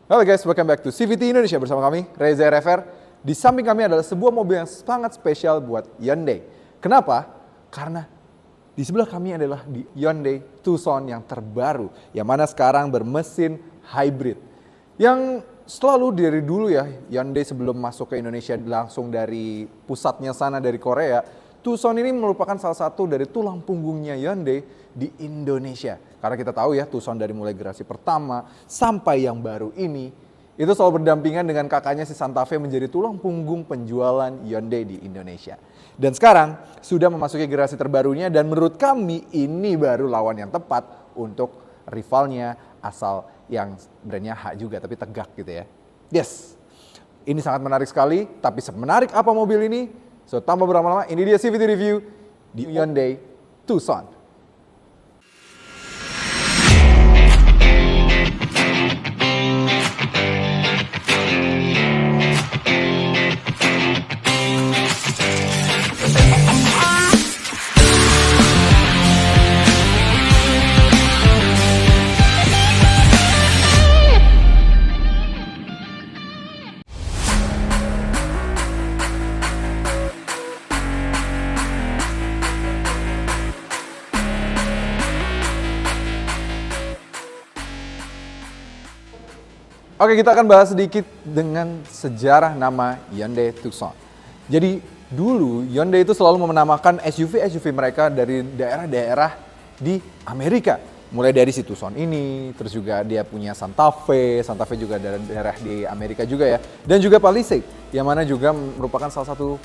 Halo guys, welcome back to CVT Indonesia bersama kami, Reza RFR. Di samping kami adalah sebuah mobil yang sangat spesial buat Hyundai. Kenapa? Karena di sebelah kami adalah di Hyundai Tucson yang terbaru, yang mana sekarang bermesin hybrid. Yang selalu dari dulu ya, Hyundai sebelum masuk ke Indonesia langsung dari pusatnya sana dari Korea, Tucson ini merupakan salah satu dari tulang punggungnya Hyundai di Indonesia. Karena kita tahu ya, Tucson dari mulai generasi pertama sampai yang baru ini, itu selalu berdampingan dengan kakaknya si Santa Fe menjadi tulang punggung penjualan Hyundai di Indonesia. Dan sekarang sudah memasuki generasi terbarunya dan menurut kami ini baru lawan yang tepat untuk rivalnya asal yang brandnya H juga tapi tegak gitu ya. Yes, ini sangat menarik sekali, tapi semenarik apa mobil ini? So tanpa berlama-lama, ini dia CVT Review di Hyundai Tucson. Oke, kita akan bahas sedikit dengan sejarah nama Hyundai Tucson. Jadi dulu Hyundai itu selalu menamakan SUV mereka dari daerah-daerah di Amerika. Mulai dari si Tucson ini, terus juga dia punya Santa Fe juga dari daerah di Amerika juga ya. Dan juga Palisade, yang mana juga merupakan salah satu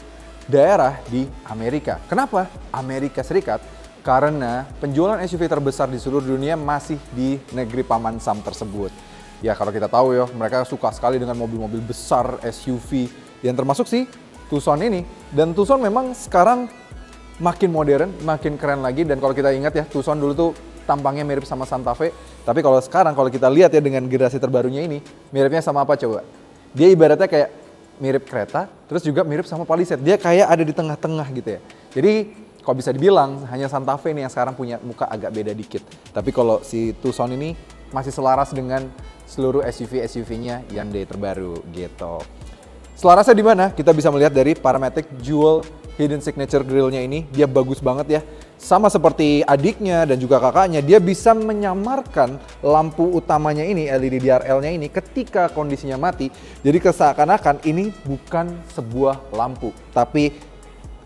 daerah di Amerika. Kenapa Amerika Serikat? Karena penjualan SUV terbesar di seluruh dunia masih di negeri Paman Sam tersebut. Ya kalau kita tahu ya, mereka suka sekali dengan mobil-mobil besar, SUV, yang termasuk sih Tucson ini. Dan Tucson memang sekarang makin modern, makin keren lagi. Dan kalau kita ingat ya, Tucson dulu tuh tampangnya mirip sama Santa Fe. Tapi kalau sekarang, kalau kita lihat ya dengan generasi terbarunya ini, miripnya sama apa coba? Dia ibaratnya kayak mirip kereta, terus juga mirip sama Palisade. Dia kayak ada di tengah-tengah gitu ya. Jadi kalau bisa dibilang, hanya Santa Fe nih yang sekarang punya muka agak beda dikit. Tapi kalau si Tucson ini masih selaras dengan seluruh SUV-nya Hyundai terbaru gitu. Selarasnya di mana? Kita bisa melihat dari parametric Jewel Hidden Signature Grille-nya ini, dia bagus banget ya. Sama seperti adiknya dan juga kakaknya, dia bisa menyamarkan lampu utamanya ini, LED DRL-nya ini ketika kondisinya mati. Jadi seakan-akan ini bukan sebuah lampu, tapi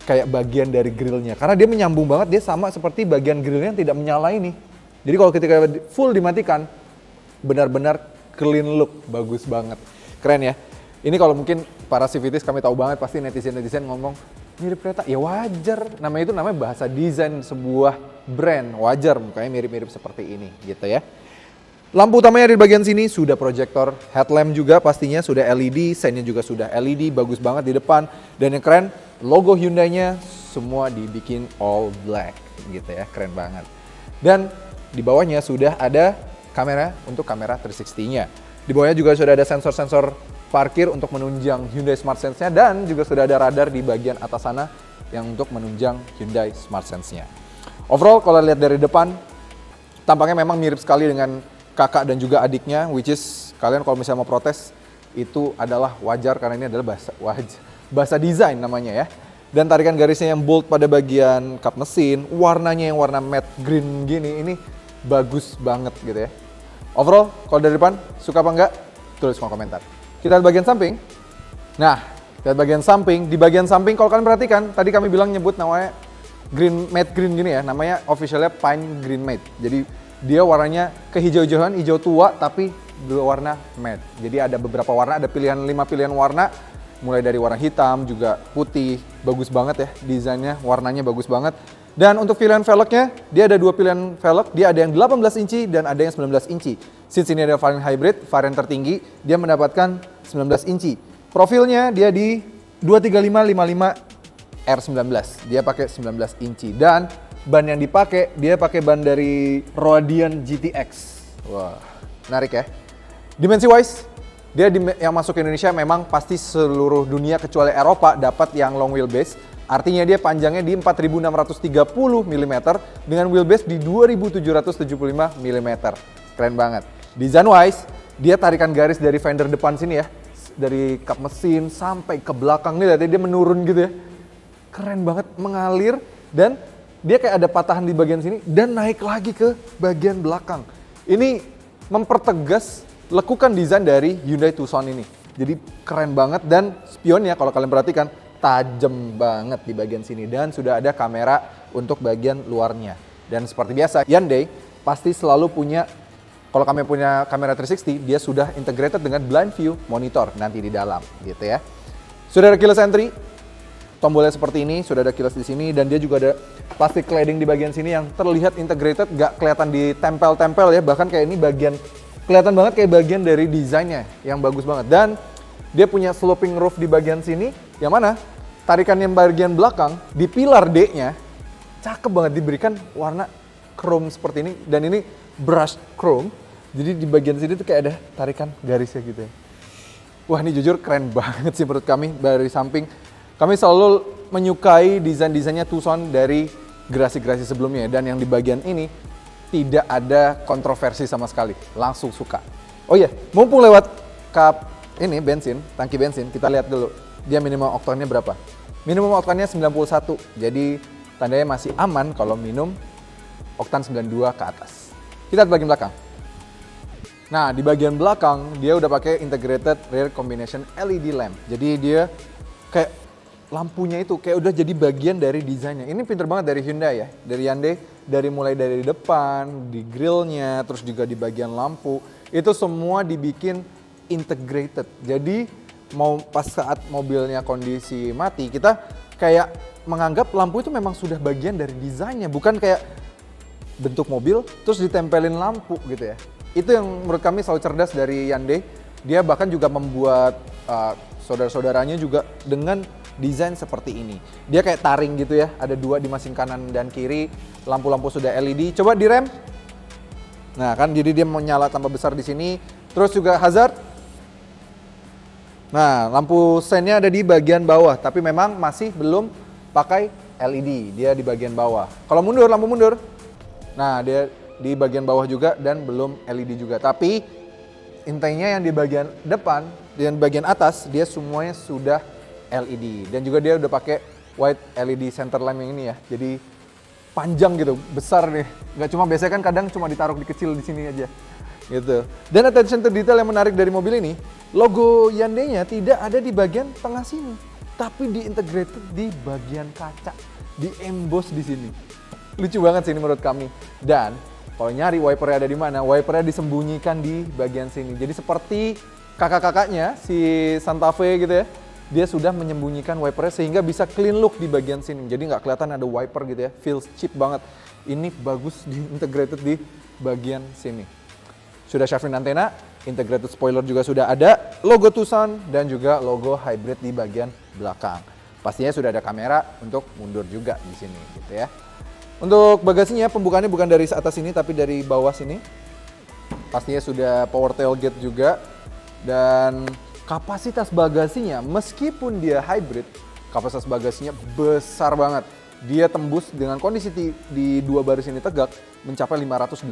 kayak bagian dari grille-nya. Karena dia menyambung banget, dia sama seperti bagian grille-nya yang tidak menyala ini. Jadi kalau ketika full dimatikan, benar-benar clean look, bagus banget. Keren ya. Ini kalau mungkin para CVTs kami tahu banget, pasti netizen ngomong, mirip kereta. Ya wajar, namanya bahasa desain sebuah brand. Wajar mukanya mirip-mirip seperti ini gitu ya. Lampu utamanya di bagian sini sudah proyektor, headlamp juga pastinya sudah LED, sign-nya juga sudah LED, bagus banget di depan. Dan yang keren, logo Hyundai-nya semua dibikin all black gitu ya, keren banget. Dan di bawahnya sudah ada kamera untuk kamera 360-nya. Di bawahnya juga sudah ada sensor-sensor parkir untuk menunjang Hyundai Smart Sense-nya dan juga sudah ada radar di bagian atas sana yang untuk menunjang Hyundai Smart Sense-nya. Overall kalau lihat dari depan, tampaknya memang mirip sekali dengan kakak dan juga adiknya, which is kalian kalau misalnya mau protes, itu adalah wajar karena ini adalah bahasa desain namanya ya. Dan tarikan garisnya yang bold pada bagian kap mesin, warnanya yang warna matte green gini, ini bagus banget gitu ya. Overall, kalau dari depan, suka apa enggak? Tulis kolom komentar. Kita lihat bagian samping. Nah, lihat bagian samping. Di bagian samping, kalau kalian perhatikan, tadi kami bilang nyebut namanya matte green gini ya. Namanya officialnya Pine Green Matte. Jadi dia warnanya kehijau-hijauan, hijau tua, tapi berwarna matte. Jadi ada beberapa warna, ada 5 pilihan warna. Mulai dari warna hitam, juga putih. Bagus banget ya desainnya, warnanya bagus banget. Dan untuk pilihan velgnya, dia ada 2 pilihan velg. Dia ada yang 18 inci dan ada yang 19 inci. Since ini ada varian hybrid, varian tertinggi, dia mendapatkan 19 inci. Profilnya dia di 235-55 R19. Dia pakai 19 inci. Dan ban yang dipakai, dia pakai ban dari Roadian GTX. Wah, menarik ya. Dimensi wise, dia yang masuk ke Indonesia memang pasti seluruh dunia kecuali Eropa dapat yang long wheelbase. Artinya dia panjangnya di 4630 mm dengan wheelbase di 2775 mm. Keren banget. Design wise, Dia tarikan garis dari fender depan sini ya, dari kap mesin sampai ke belakang nih, lihat dia menurun gitu ya. Keren banget, mengalir dan dia kayak ada patahan di bagian sini dan naik lagi ke bagian belakang. Ini mempertegas lekukan desain dari Hyundai Tucson ini. Jadi keren banget dan spionnya kalau kalian perhatikan tajam banget di bagian sini dan sudah ada kamera untuk bagian luarnya. Dan seperti biasa Hyundai pasti selalu punya, kalau kami punya kamera 360, dia sudah integrated dengan blind view monitor nanti di dalam gitu ya. Sudah ada keyless entry, tombolnya seperti ini, sudah ada keyless di sini dan dia juga ada plastic cladding di bagian sini yang terlihat integrated, gak kelihatan ditempel-tempel ya, bahkan kayak ini bagian kelihatan banget kayak bagian dari desainnya yang bagus banget. Dan dia punya sloping roof di bagian sini, yang mana tarikan yang bagian belakang di pilar D-nya cakep banget, diberikan warna chrome seperti ini dan ini brush chrome. Jadi di bagian sini tuh kayak ada tarikan garisnya gitu ya. Wah, ini jujur keren banget sih menurut kami dari samping. Kami selalu menyukai desain-desainnya Tucson dari gerasi-gerasi sebelumnya dan yang di bagian ini tidak ada kontroversi sama sekali, langsung suka. Oh iya, mumpung lewat kap ini bensin, tangki bensin, kita lihat dulu dia minimum oktannya berapa. Minimum oktannya 91, jadi tandanya masih aman kalau minum oktan 92 ke atas. Kita lihat bagian belakang. Nah, di bagian belakang dia udah pakai integrated rear combination LED lamp. Jadi dia kayak lampunya itu kayak udah jadi bagian dari desainnya. Ini pinter banget dari Hyundai ya, dari Hyundai, dari mulai dari depan, di grillnya, terus juga di bagian lampu, itu semua dibikin integrated. Jadi mau pas saat mobilnya kondisi mati, kita kayak menganggap lampu itu memang sudah bagian dari desainnya, bukan kayak bentuk mobil terus ditempelin lampu gitu ya. Itu yang menurut kami selalu cerdas dari Hyundai. Dia bahkan juga membuat saudara-saudaranya juga dengan desain seperti ini. Dia kayak taring gitu ya, ada dua di masing kanan dan kiri, lampu-lampu sudah LED. Coba direm. Nah kan, jadi dia menyala tambah besar di sini. Terus juga hazard. Nah, lampu sennya ada di bagian bawah, tapi memang masih belum pakai LED. Dia di bagian bawah. Kalau mundur, lampu mundur. Nah, dia di bagian bawah juga dan belum LED juga. Tapi intinya yang di bagian depan dan bagian atas dia semuanya sudah LED dan juga dia udah pakai white LED center lamp yang ini ya, jadi panjang gitu, besar nih, nggak cuma biasanya kan kadang cuma ditaruh di kecil di sini aja gitu. Dan attention to detail yang menarik dari mobil ini, logo Hyundai-nya tidak ada di bagian tengah sini, tapi diintegrated di bagian kaca, di emboss di sini. Lucu banget sih ini menurut kami. Dan kalau nyari wipernya ada di mana, wipernya disembunyikan di bagian sini. Jadi seperti kakak-kakaknya si Santa Fe gitu ya, dia sudah menyembunyikan wipernya sehingga bisa clean look di bagian sini. Jadi nggak kelihatan ada wiper gitu ya, feels cheap banget. Ini bagus integrated di bagian sini. Sudah shaving antena, integrated spoiler juga sudah ada, logo Tucson dan juga logo hybrid di bagian belakang. Pastinya sudah ada kamera untuk mundur juga di sini gitu ya. Untuk bagasinya pembukaannya bukan dari atas sini tapi dari bawah sini. Pastinya sudah power tailgate juga dan kapasitas bagasinya, meskipun dia hybrid, kapasitas bagasinya besar banget. Dia tembus dengan kondisi di dua baris ini tegak mencapai 582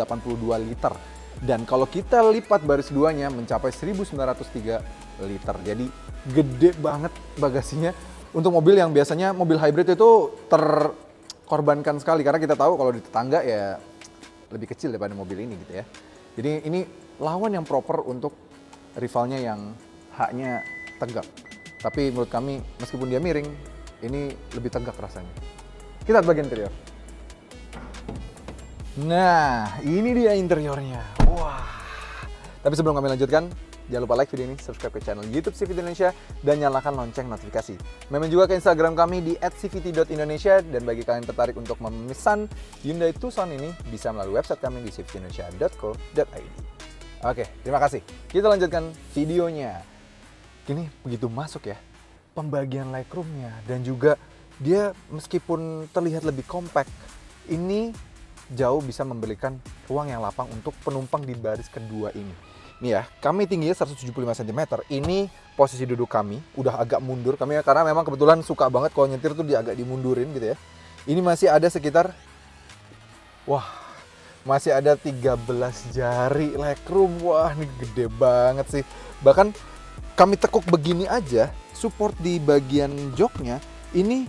liter. Dan kalau kita lipat baris duanya mencapai 1903 liter. Jadi gede banget bagasinya untuk mobil yang biasanya mobil hybrid itu terkorbankan sekali. Karena kita tahu kalau di tetangga ya lebih kecil daripada mobil ini gitu ya. Jadi ini lawan yang proper untuk rivalnya yang haknya tegak. Tapi menurut kami meskipun dia miring, ini lebih tegak rasanya. Kita lihat bagian interior. Nah, ini dia interiornya. Wah. Tapi sebelum kami lanjutkan, jangan lupa like video ini, subscribe ke channel YouTube CVT Indonesia, dan nyalakan lonceng notifikasi. Memang juga ke Instagram kami di @cvt.indonesia, dan bagi kalian tertarik untuk memesan Hyundai Tucson ini, bisa melalui website kami di cvtindonesia.co.id. Oke, terima kasih. Kita lanjutkan videonya. Ini begitu masuk ya, pembagian legroomnya dan juga dia meskipun terlihat lebih compact, ini jauh bisa memberikan ruang yang lapang untuk penumpang di baris kedua ini. Nih ya, kami tingginya 175 cm. Ini posisi duduk kami, udah agak mundur. Kami karena memang kebetulan suka banget kalau nyetir tuh dia agak dimundurin gitu ya. Ini masih ada sekitar, wah, masih ada 13 jari legroom. Wah, ini gede banget sih. Bahkan kami tekuk begini aja, support di bagian joknya ini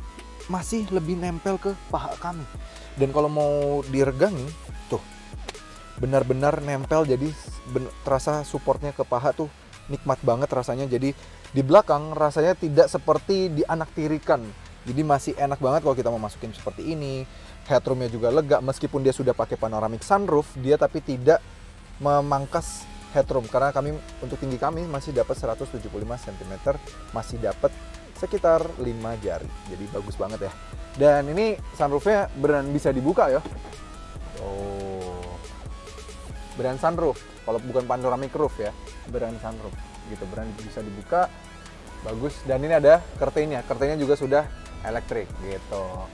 masih lebih nempel ke paha kami. Dan kalau mau diregangi, tuh benar-benar nempel, jadi terasa supportnya ke paha tuh nikmat banget rasanya. Jadi di belakang rasanya tidak seperti dianaktirikan. Jadi masih enak banget kalau kita mau masukin seperti ini. Headroomnya juga lega, meskipun dia sudah pakai panoramic sunroof, dia tapi tidak memangkas headroom. Karena kami untuk tinggi kami masih dapat 175 cm, masih dapat sekitar 5 jari. Jadi bagus banget ya. Dan ini sunroofnya beneran bisa dibuka ya. Oh, beneran sunroof. Kalau bukan panoramic roof ya, beneran sunroof gitu, beneran bisa dibuka. Bagus. Dan ini ada curtainnya. Curtainnya juga sudah elektrik gitu.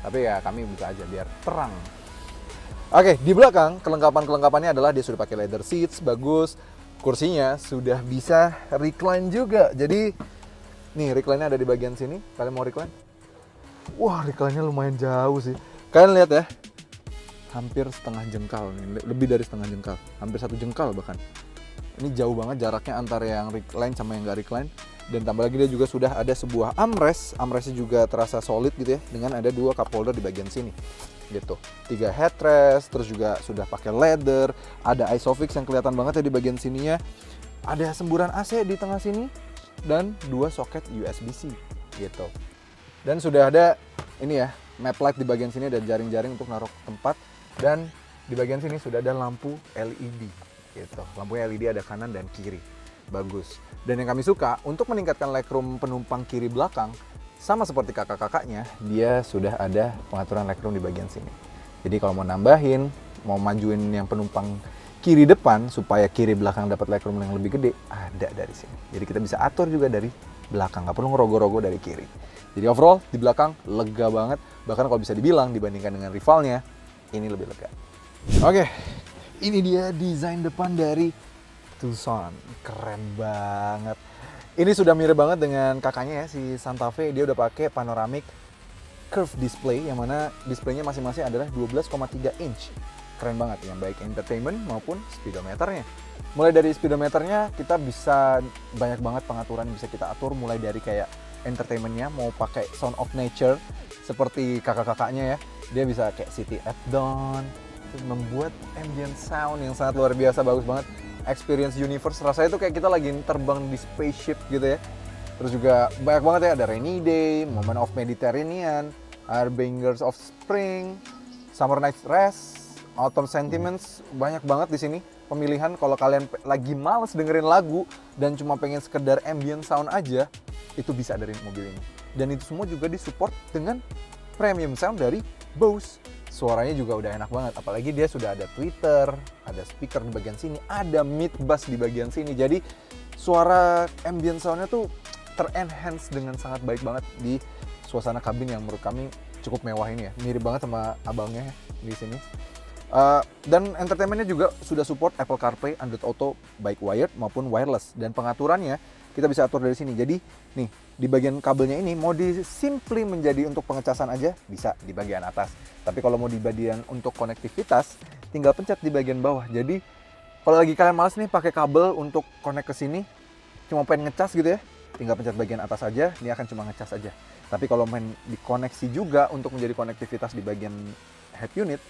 Tapi ya kami buka aja biar terang. Oke, di belakang kelengkapan-kelengkapannya adalah dia sudah pakai leather seats, bagus. Kursinya sudah bisa recline juga. Jadi nih recline-nya ada di bagian sini. Kalian mau recline? Wah, recline-nya lumayan jauh sih. Kalian lihat ya. Hampir setengah jengkal nih, lebih dari setengah jengkal. Hampir 1 jengkal bahkan. Ini jauh banget jaraknya antara yang recline sama yang nggak recline. Dan tambah lagi dia juga sudah ada sebuah armrest. Armrestnya juga terasa solid gitu ya, dengan ada 2 cup holder di bagian sini gitu. 3 headrest, terus juga sudah pakai leather, ada isofix yang kelihatan banget ya di bagian sininya. Ada semburan AC di tengah sini dan 2 soket USB-C gitu. Dan sudah ada ini ya, map light di bagian sini, ada jaring-jaring untuk naruh tempat, dan di bagian sini sudah ada lampu LED gitu. Lampunya LED ada kanan dan kiri. Bagus. Dan yang kami suka, untuk meningkatkan legroom penumpang kiri belakang, sama seperti kakak-kakaknya, dia sudah ada pengaturan legroom di bagian sini. Jadi kalau mau nambahin, mau majuin yang penumpang kiri depan supaya kiri belakang dapat legroom yang lebih gede, ada dari sini. Jadi kita bisa atur juga dari belakang, nggak perlu ngerogoh-rogoh dari kiri. Jadi overall di belakang lega banget, bahkan kalau bisa dibilang dibandingkan dengan rivalnya, ini lebih lega. Oke, ini dia desain depan dari Tucson, keren banget. Ini sudah mirip banget dengan kakaknya ya, si Santa Fe. Dia udah pakai panoramic curve display, yang mana displaynya masing-masing adalah 12,3 inch. Keren banget, yang baik entertainment maupun speedometernya. Mulai dari speedometernya kita bisa banyak banget pengaturan yang bisa kita atur, mulai dari kayak entertainmentnya mau pakai sound of nature seperti kakak-kakaknya ya. Dia bisa kayak city at dawn, terus membuat ambient sound yang sangat luar biasa, bagus banget. Experience universe, rasanya itu kayak kita lagi terbang di spaceship gitu ya. Terus juga banyak banget ya, ada rainy day, moment of Mediterranean, harbingers of spring, summer night's rest, autumn sentiments, banyak banget di sini pemilihan. Kalau kalian lagi males dengerin lagu dan cuma pengen sekedar ambient sound aja, itu bisa dari mobil ini. Dan itu semua juga disupport dengan premium sound dari Bose. Suaranya juga udah enak banget, apalagi dia sudah ada tweeter, ada speaker di bagian sini, ada mid bass di bagian sini. Jadi suara ambient soundnya tuh ter-enhance dengan sangat baik banget di suasana kabin yang menurut kami cukup mewah ini ya. Mirip banget sama abangnya di sini. Dan entertainmentnya juga sudah support Apple CarPlay, Android Auto, baik wired maupun wireless. Dan pengaturannya kita bisa atur dari sini. Jadi nih, di bagian kabelnya ini mau simply menjadi untuk pengecasan aja, bisa di bagian atas. Tapi kalau mau di bagian untuk konektivitas, tinggal pencet di bagian bawah. Jadi kalau lagi kalian males nih pakai kabel untuk connect ke sini, cuma pengen ngecas gitu ya, tinggal pencet bagian atas aja, ini akan cuma ngecas aja. Tapi kalau main dikoneksi juga untuk menjadi konektivitas di bagian head unit,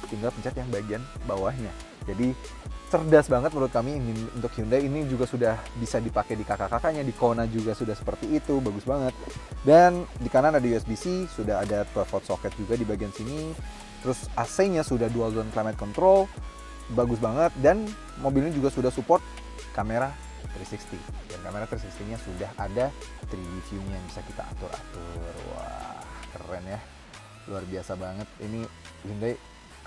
tinggal pencet yang bagian bawahnya. Jadi cerdas banget menurut kami ini untuk Hyundai. Ini juga sudah bisa dipakai di kakak-kakaknya, di Kona juga sudah seperti itu, bagus banget. Dan di kanan ada USB-C, sudah ada 12 volt socket juga di bagian sini. Terus AC-nya sudah dual zone climate control, bagus banget. Dan mobil ini juga sudah support kamera 360. Dan kamera 360-nya sudah ada 3D view-nya yang bisa kita atur-atur. Wah, keren ya. Luar biasa banget. Ini Hyundai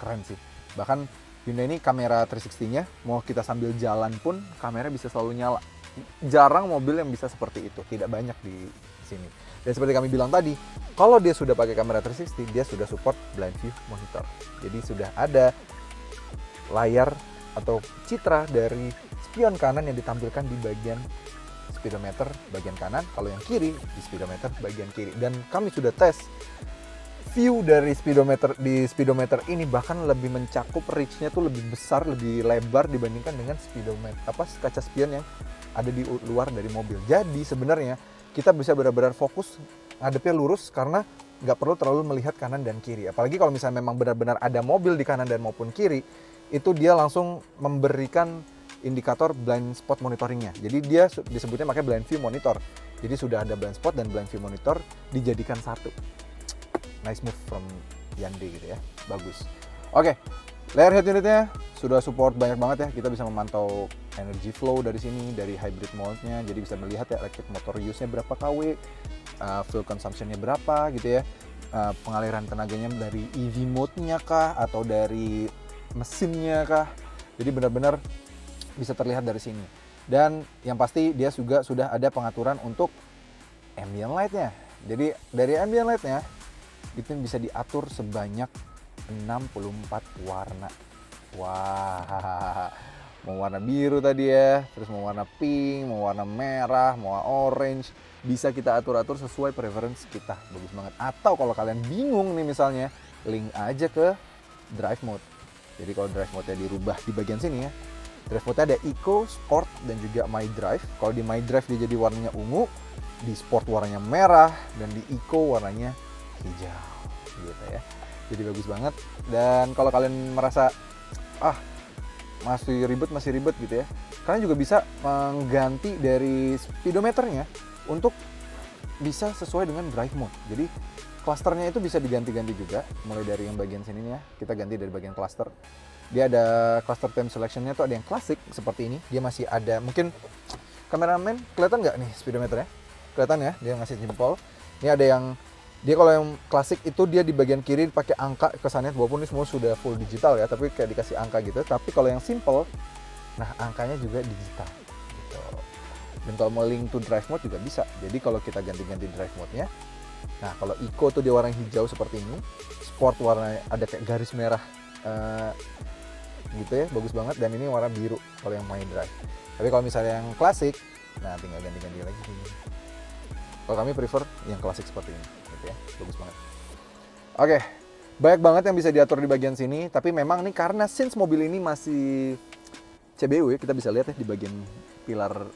keren sih. Bahkan Hyundai ini kamera 360-nya, mau kita sambil jalan pun kamera bisa selalu nyala. Jarang mobil yang bisa seperti itu, tidak banyak di sini. Dan seperti kami bilang tadi, kalau dia sudah pakai kamera 360, dia sudah support blind view monitor. Jadi sudah ada layar atau citra dari spion kanan yang ditampilkan di bagian speedometer bagian kanan, kalau yang kiri di speedometer bagian kiri. Dan kami sudah tes view dari speedometer ini bahkan lebih mencakup reach-nya tuh lebih besar, lebih lebar dibandingkan dengan kaca spion yang ada di luar dari mobil. Jadi sebenarnya kita bisa benar-benar fokus ngadepnya lurus karena nggak perlu terlalu melihat kanan dan kiri. Apalagi kalau misalnya memang benar-benar ada mobil di kanan dan maupun kiri, itu dia langsung memberikan indikator blind spot monitoringnya. Jadi dia disebutnya makanya blind view monitor. Jadi sudah ada blind spot dan blind view monitor dijadikan satu. Nice move from Hyundai gitu ya, bagus. Oke, layer head unitnya sudah support banyak banget ya. Kita bisa memantau energy flow dari sini, dari hybrid mode-nya. Jadi bisa melihat ya electric motor use-nya berapa kW, fuel consumption-nya berapa gitu ya. Pengaliran tenaganya dari EV mode-nya kah atau dari mesinnya kah. Jadi benar-benar bisa terlihat dari sini. Dan yang pasti dia juga sudah ada pengaturan untuk ambient light-nya. Jadi dari ambient light-nya itu bisa diatur sebanyak 64 warna. Wah, mau warna biru tadi ya, terus mau warna pink, mau warna merah, mau orange, bisa kita atur-atur sesuai preference kita. Bagus banget. Atau kalau kalian bingung nih misalnya, link aja ke drive mode. Jadi kalau drive mode-nya dirubah di bagian sini ya. Drive mode-nya ada Eco, Sport, dan juga My Drive. Kalau di My Drive dia jadi warnanya ungu, di Sport warnanya merah, dan di Eco warnanya hijau gitu ya. Jadi bagus banget. Dan kalau kalian merasa masih ribet gitu ya, kalian juga bisa mengganti dari speedometernya untuk bisa sesuai dengan drive mode. Jadi clusternya itu bisa diganti-ganti juga, mulai dari yang bagian sini ya, kita ganti dari bagian cluster. Dia ada cluster time selection-nya tuh ada yang klasik seperti ini, dia masih ada, mungkin kameramen kelihatan nggak nih speedometernya? Kelihatan ya, dia ngasih jempol. Ini ada yang dia kalau yang klasik itu dia di bagian kiri pakai angka kesannya, walaupun ini semua sudah full digital ya, tapi kayak dikasih angka gitu. Tapi kalau yang simple, nah angkanya juga digital gitu. Dan kalau mau link to drive mode juga bisa. Jadi kalau kita ganti-ganti drive mode-nya, nah kalau Eco tuh dia warna hijau seperti ini, Sport warna ada kayak garis merah gitu ya, bagus banget. Dan ini warna biru kalau yang My Drive. Tapi kalau misalnya yang klasik, nah tinggal ganti-ganti lagi. Kalau kami prefer yang klasik seperti ini gitu ya, bagus banget. Oke, banyak banget yang bisa diatur di bagian sini, tapi memang nih karena since mobil ini masih CBW, kita bisa lihat ya di bagian pilar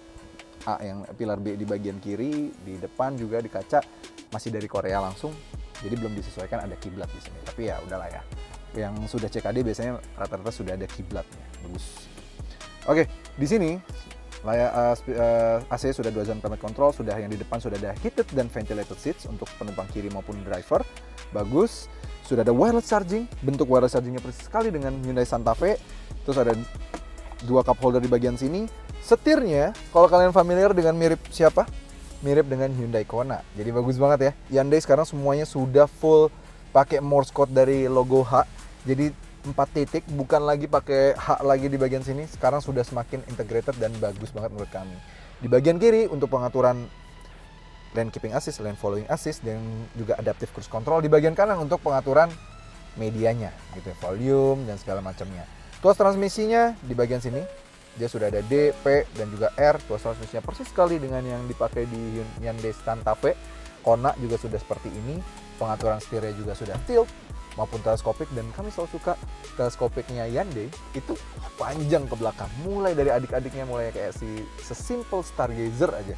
A, yang pilar B di bagian kiri, di depan juga di kaca masih dari Korea langsung. Jadi belum disesuaikan ada kiblat di sini. Tapi ya udahlah ya. Yang sudah CKD biasanya rata-rata sudah ada kiblatnya. Bagus. Oke, di sini AC sudah 2 zona climate control, sudah yang di depan sudah ada heated dan ventilated seats untuk penumpang kiri maupun driver. Bagus. Sudah ada wireless charging, bentuk wireless chargingnya persis sekali dengan Hyundai Santa Fe. Terus ada 2 cup holder di bagian sini. Setirnya, kalau kalian familiar dengan mirip siapa? Mirip dengan Hyundai Kona. Jadi bagus banget ya. Hyundai sekarang semuanya sudah full pakai Morse code dari logo H. Jadi 4 titik, bukan lagi pakai H lagi di bagian sini. Sekarang sudah semakin integrated dan bagus banget menurut kami. Di bagian kiri untuk pengaturan lane keeping assist, lane following assist, dan juga adaptive cruise control. Di bagian kanan untuk pengaturan medianya, gitu ya, volume dan segala macamnya. Tuas transmisinya di bagian sini, dia sudah ada D, P, dan juga R. Tuas transmisinya persis sekali dengan yang dipakai di Hyundai Santa Fe. Kona juga sudah seperti ini. Pengaturan setirnya juga sudah tilt maupun teleskopik, dan kami selalu suka teleskopiknya Hyundai itu panjang ke belakang, mulai dari adik-adiknya, mulai kayak sesimpel Stargazer aja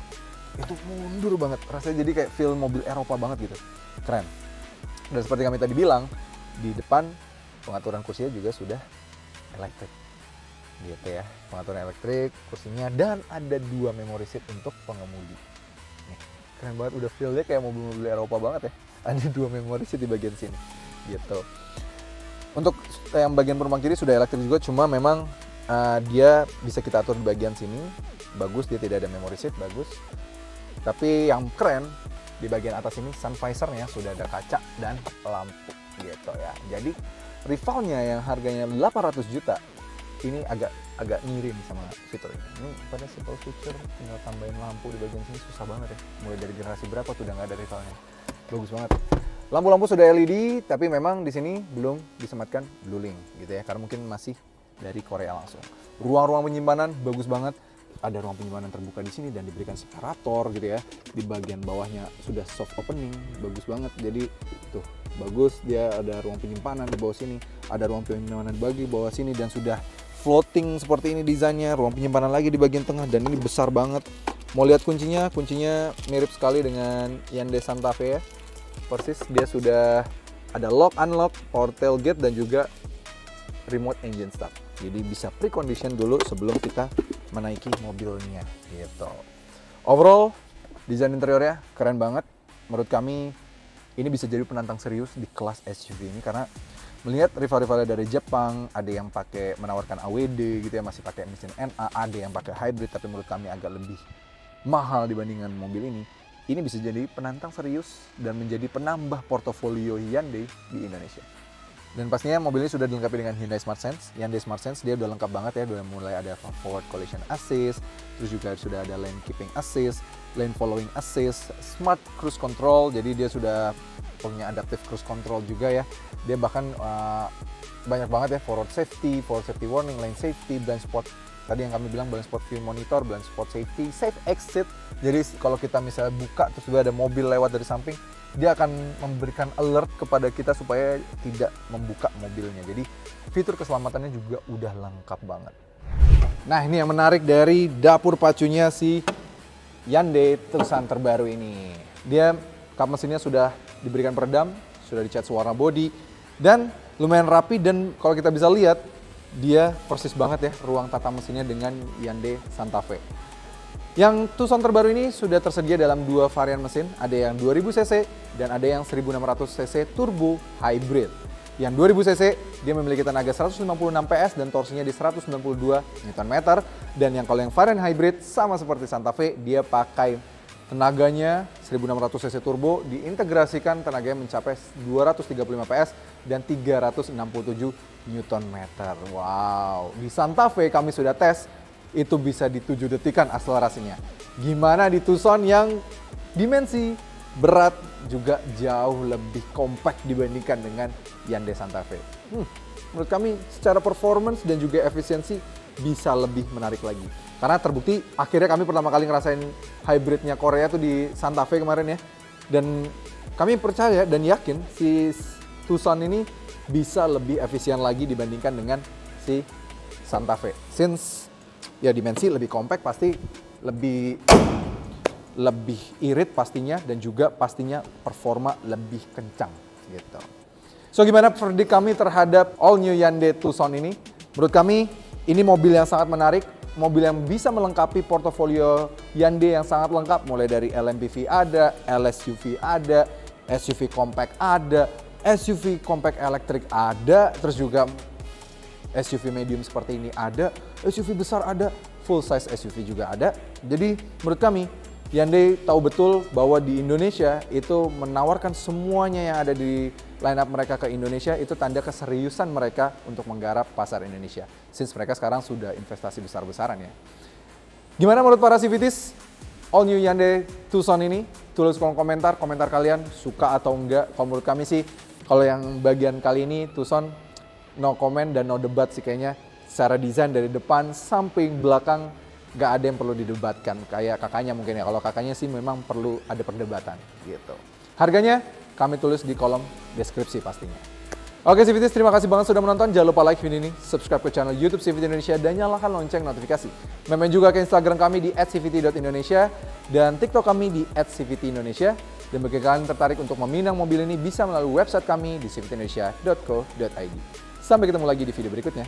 itu mundur banget, rasanya jadi kayak feel mobil Eropa banget gitu, keren. Dan seperti kami tadi bilang, di depan pengaturan kursinya juga sudah elektrik gitu ya, pengaturan elektrik kursinya, dan ada 2 memory seat untuk pengemudi. Nih, keren banget, udah feel-nya kayak mobil-mobil Eropa banget ya, ada 2 memory seat di bagian sini gitu. Untuk yang bagian penumpang kiri sudah elektrik juga, cuma memang dia bisa kita atur di bagian sini, bagus, dia tidak ada memory seat, bagus. Tapi yang keren di bagian atas ini sun visor-nya sudah ada kaca dan lampu gitu ya. Jadi rivalnya yang harganya 800 juta ini agak ngirim sama fitur ini. Ini pada simple feature, tinggal tambahin lampu di bagian sini susah banget ya. Mulai dari generasi berapa tuh udah nggak ada rivalnya. Bagus banget. Lampu-lampu sudah LED, tapi memang di sini belum disematkan blueling gitu ya, karena mungkin masih dari Korea langsung. Ruang-ruang penyimpanan bagus banget. Ada ruang penyimpanan terbuka di sini dan diberikan separator gitu ya. Di bagian bawahnya sudah soft opening, bagus banget. Jadi tuh bagus, dia ada ruang penyimpanan di bawah sini, ada ruang penyimpanan bagi bawah sini, dan sudah floating seperti ini desainnya, ruang penyimpanan lagi di bagian tengah, dan ini besar banget. Mau lihat kuncinya mirip sekali dengan Hyundai Santa Fe ya, persis. Dia sudah ada lock, unlock, power tailgate, dan juga remote engine start. Jadi bisa precondition dulu sebelum kita menaiki mobilnya gitu. Overall, desain interiornya keren banget. Menurut kami ini bisa jadi penantang serius di kelas SUV ini, karena melihat rival-rivalnya dari Jepang, ada yang pakai menawarkan AWD gitu ya, masih pakai mesin NA, ada yang pakai hybrid, tapi menurut kami agak lebih mahal dibandingkan mobil ini. Ini bisa jadi penantang serius dan menjadi penambah portofolio Hyundai di Indonesia. Dan pastinya mobil ini sudah dilengkapi dengan Hyundai Smart Sense. Hyundai Smart Sense dia udah lengkap banget ya, udah mulai ada forward collision assist, terus juga sudah ada lane keeping assist, lane following assist, smart cruise control, jadi dia sudah punya adaptive cruise control juga ya. Dia bahkan banyak banget ya, forward safety warning, lane safety, blind spot, tadi yang kami bilang blind spot view monitor, blind spot safety, safe exit. Jadi kalau kita misalnya buka terus juga ada mobil lewat dari samping, dia akan memberikan alert kepada kita supaya tidak membuka mobilnya. Jadi fitur keselamatannya juga udah lengkap banget. Nah, ini yang menarik dari dapur pacunya si Hyundai Tucson terbaru ini. Dia kap mesinnya sudah diberikan peredam, sudah dicat warna body, dan lumayan rapi. Dan kalau kita bisa lihat, dia persis banget ya ruang tata mesinnya dengan Hyundai Santa Fe. Yang Tucson terbaru ini sudah tersedia dalam dua varian mesin, ada yang 2000 cc dan ada yang 1600 cc turbo hybrid. Yang 2000 cc dia memiliki tenaga 156 PS dan torsinya di 192 Nm, dan yang kalau yang varian hybrid sama seperti Santa Fe, dia pakai tenaganya 1600 cc turbo, diintegrasikan tenaganya mencapai 235 PS dan 367 Nm. Wow, di Santa Fe kami sudah tes, itu bisa di 7 detikan akselerasinya. Gimana di Tucson yang dimensi, berat juga jauh lebih compact dibandingkan dengan Hyundai Santa Fe. Menurut kami secara performance dan juga efisiensi bisa lebih menarik lagi. Karena terbukti akhirnya kami pertama kali ngerasain hybridnya Korea tuh di Santa Fe kemarin ya. Dan kami percaya dan yakin si Tucson ini bisa lebih efisien lagi dibandingkan dengan si Santa Fe. Since ya dimensi lebih compact, pasti lebih irit pastinya, dan juga pastinya performa lebih kencang gitu. So gimana verdict kami terhadap all new Hyundai Tucson ini? Menurut kami ini mobil yang sangat menarik, mobil yang bisa melengkapi portofolio Hyundai yang sangat lengkap, mulai dari LMPV ada, LSUV ada, SUV compact ada, SUV compact elektrik ada, terus juga SUV medium seperti ini ada, SUV besar ada, full size SUV juga ada. Jadi menurut kami Hyundai tahu betul bahwa di Indonesia itu menawarkan semuanya yang ada di line up mereka ke Indonesia, itu tanda keseriusan mereka untuk menggarap pasar Indonesia. Since mereka sekarang sudah investasi besar-besaran ya. Gimana menurut para CVTs all new Hyundai Tucson ini? Tulis kolom komentar kalian suka atau enggak. Kalau menurut kami sih, kalau yang bagian kali ini Tucson no comment dan no debat sih kayaknya. Secara desain dari depan, samping, belakang nggak ada yang perlu didebatkan. Kayak kakaknya mungkin ya. Kalau kakaknya sih memang perlu ada perdebatan gitu. Harganya kami tulis di kolom deskripsi pastinya. Oke CVTs, terima kasih banget sudah menonton. Jangan lupa like video ini, subscribe ke channel YouTube CVT Indonesia, dan nyalakan lonceng notifikasi. Main juga ke Instagram kami di @cvt.indonesia dan TikTok kami di @cvtindonesia. Dan bagi kalian tertarik untuk meminang mobil ini, bisa melalui website kami di cvtindonesia.co.id. Sampai ketemu lagi di video berikutnya.